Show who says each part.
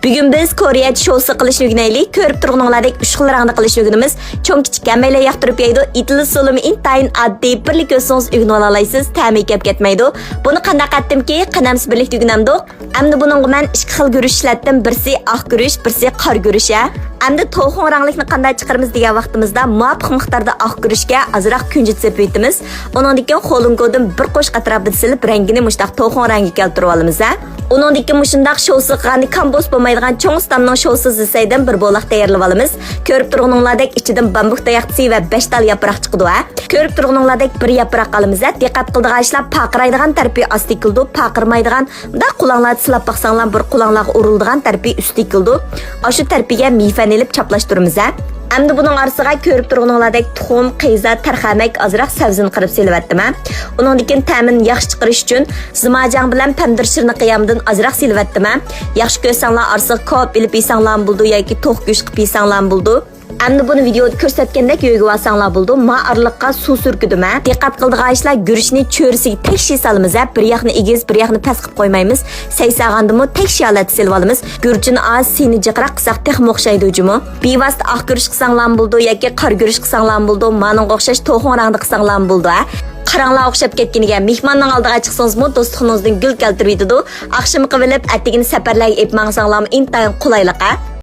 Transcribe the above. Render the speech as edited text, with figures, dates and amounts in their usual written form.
Speaker 1: Bugun biz Koreya shousi qilishni o'rganaylik. Ko'rib turganinglardek 3 xil rangda qilishni o'rganamiz. Cho'ng kichik hammalar yoqtirib yeydi. Itli solimi intayin oddiy birlik ko'rsangiz o'rganib olasizsiz. Ta'mi kep ketmaydi. Buni qanday qatdimki, qanams birlik o'rganamdi. Endi buningga men 2 xil guruch ishlatdim. Birsi oq guruch, birsi qora guruch. Endi to'xon ranglikni qanday chiqaramiz degan vaqtimizda muvofiq miqdorda oq guruchga azroq kunjut sepib etamiz. Undan keyin qo'lingodan bir qo'sh qatrabida silib rangini mushtaq to'xon rangiga keltirib olamiz. Undan keyin mushundaq shousi qilgani kompost bo'lmaydigan cho'ng stamning shousi zisaydan bir bo'loq tayyorlab olamiz. Ko'rib turganinglardek ichidan bambuk tayoqchisi va 5 tal yaproq chiqdi. Ko'rib turganinglardek bir yaproq olamiz. Diqqat qildigan ishlar paqiraydigan tarafı asti qildi, paqirmaydigan da qulanglarni silab baqsanglar bir qulanglarga urildigan tarafı usti qildi. Shu tarafiga mifan elib chaplashtiramiz. Endi buning orasiga ko'rib turganinglardek tuxum, qiyza, tarxamak, azroq sabzini qirib selavatdim. Undan keyin ta'mini yaxshi chiqarish uchun zimajang bilan pandir shirini qiyamdan azroq selavatdim. Yaxshi ko'rsanglar orasiga ko'p ilib yesanglar bo'ldi yoki to'q go'sht qilib yesanglar bo'ldi. Endi buni videoda ko'rsatgandek yo'yib olsanglar bo'ldi. Men arliqqa suv surkidim. Diqqat qildigan ishlar guruchni cho'risiga tekshi solamiz. Bir yoqni egiz, bir yoqni past qilib qo'ymaymiz. Saysag'andimi tekshi olat silib olamiz. Guruchni oz sini jiqroq qilsak texmi o'xshaydi hujumi. Bevosita oq guruch qilsanglar bo'ldi yoki qora guruch qilsanglar bo'ldi. Menga o'xshash to'xon rangda qilsanglar bo'ldi. Qaranglar o'xshab ketganiga mehmonning oldiga chiqsangiz-mu do'stligingizdan gul keltirib yetadi. Oqshim qilib atigini safarlarga ep mangsanglarmi intayin qulayliq.